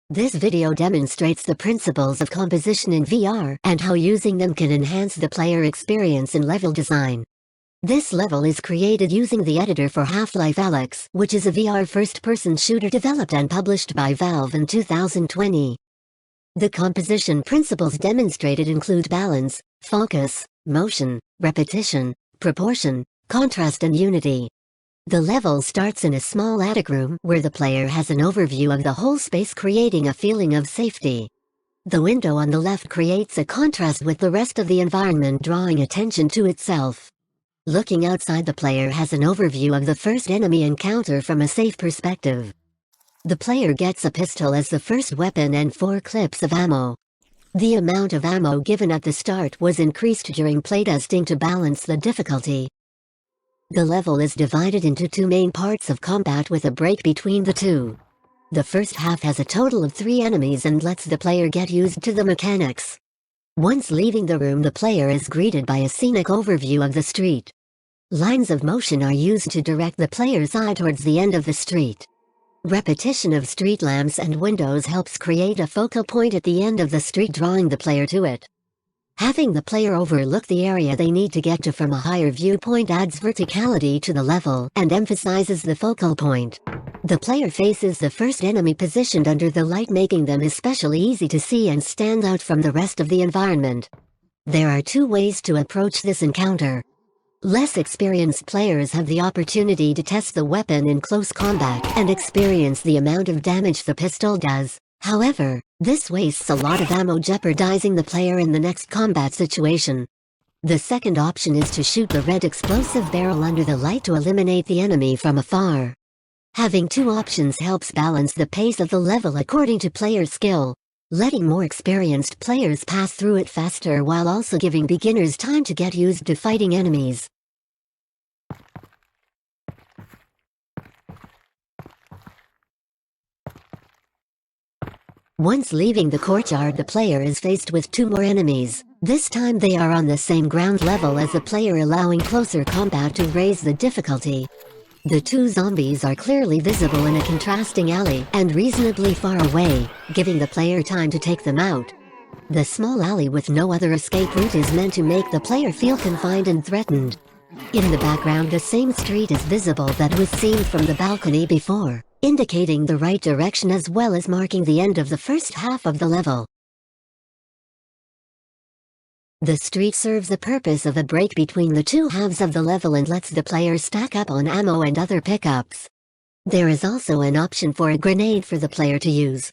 This video demonstrates the principles of composition in VR and how using them can enhance the player experience in level design. This level is created using the editor for Half-Life Alyx, which is a VR first-person shooter developed and published by Valve in 2020. The composition principles demonstrated include balance, focus, motion, repetition, proportion, contrast and unity. The level starts in a small attic room where the player has an overview of the whole space, creating a feeling of safety. The window on the left creates a contrast with the rest of the environment, drawing attention to itself. Looking outside, the player has an overview of the first enemy encounter from a safe perspective. The player gets a pistol as the first weapon and 4 clips of ammo. The amount of ammo given at the start was increased during playtesting to balance the difficulty. The level is divided into 2 main parts of combat with a break between the two. The first half has a total of 3 enemies and lets the player get used to the mechanics. Once leaving the room, the player is greeted by a scenic overview of the street. Lines of motion are used to direct the player's eye towards the end of the street. Repetition of street lamps and windows helps create a focal point at the end of the street, drawing the player to it. Having the player overlook the area they need to get to from a higher viewpoint adds verticality to the level and emphasizes the focal point. The player faces the first enemy positioned under the light, making them especially easy to see and stand out from the rest of the environment. There are 2 ways to approach this encounter. Less experienced players have the opportunity to test the weapon in close combat and experience the amount of damage the pistol does. However, this wastes a lot of ammo, jeopardizing the player in the next combat situation. The second option is to shoot the red explosive barrel under the light to eliminate the enemy from afar. Having 2 options helps balance the pace of the level according to player skill, letting more experienced players pass through it faster while also giving beginners time to get used to fighting enemies. Once leaving the courtyard, the player is faced with 2 more enemies. This time they are on the same ground level as the player, allowing closer combat to raise the difficulty. The 2 zombies are clearly visible in a contrasting alley and reasonably far away, giving the player time to take them out. The small alley with no other escape route is meant to make the player feel confined and threatened. In the background, the same street is visible that was seen from the balcony before, indicating the right direction as well as marking the end of the first half of the level. The street serves the purpose of a break between the 2 halves of the level and lets the player stack up on ammo and other pickups. There is also an option for a grenade for the player to use.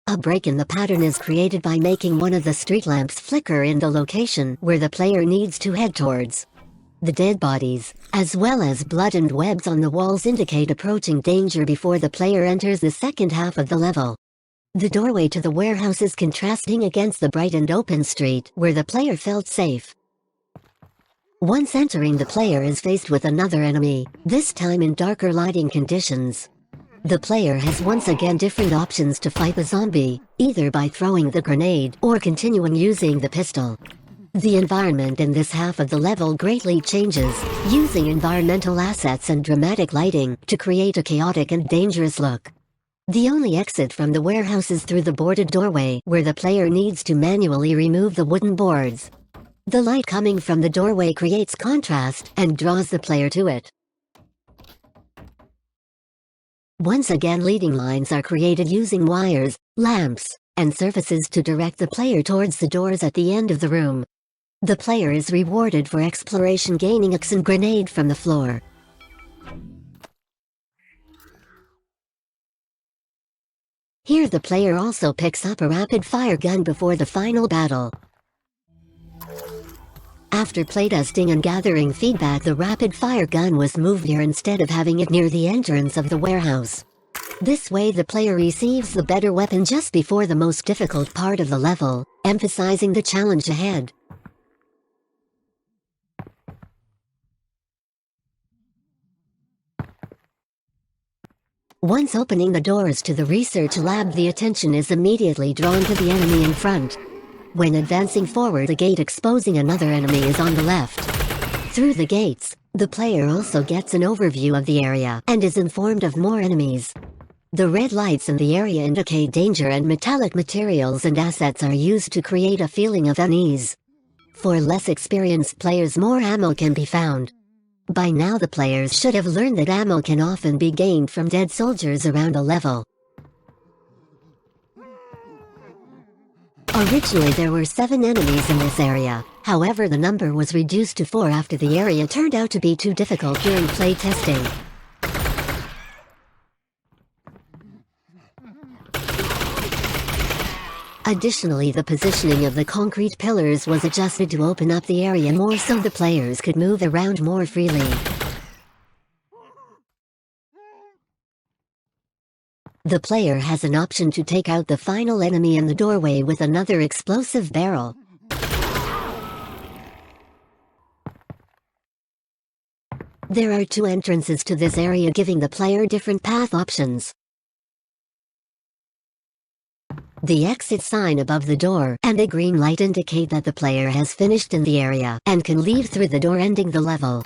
A break in the pattern is created by making one of the street lamps flicker in the location where the player needs to head towards. The dead bodies, as well as blood and webs on the walls, indicate approaching danger before the player enters the second half of the level. The doorway to the warehouse is contrasting against the bright and open street where the player felt safe. Once entering, the player is faced with another enemy, this time in darker lighting conditions. The player has once again different options to fight the zombie, either by throwing the grenade or continuing using the pistol. The environment in this half of the level greatly changes, using environmental assets and dramatic lighting to create a chaotic and dangerous look. The only exit from the warehouse is through the boarded doorway, where the player needs to manually remove the wooden boards. The light coming from the doorway creates contrast and draws the player to it. Once again, leading lines are created using wires, lamps, and surfaces to direct the player towards the doors at the end of the room. The player is rewarded for exploration, gaining a grenade from the floor. Here the player also picks up a rapid-fire gun before the final battle. After playtesting and gathering feedback, the rapid-fire gun was moved here instead of having it near the entrance of the warehouse. This way the player receives the better weapon just before the most difficult part of the level, emphasizing the challenge ahead. Once opening the doors to the research lab, the attention is immediately drawn to the enemy in front. When advancing forward, a gate exposing another enemy is on the left. Through the gates, the player also gets an overview of the area and is informed of more enemies. The red lights in the area indicate danger, and metallic materials and assets are used to create a feeling of unease. For less experienced players, more ammo can be found. By now the players should have learned that ammo can often be gained from dead soldiers around a level. Originally there were 7 enemies in this area, however the number was reduced to 4 after the area turned out to be too difficult during play testing. Additionally, the positioning of the concrete pillars was adjusted to open up the area more so the players could move around more freely. The player has an option to take out the final enemy in the doorway with another explosive barrel. There are 2 entrances to this area, giving the player different path options. The exit sign above the door and a green light indicate that the player has finished in the area and can leave through the door, ending the level.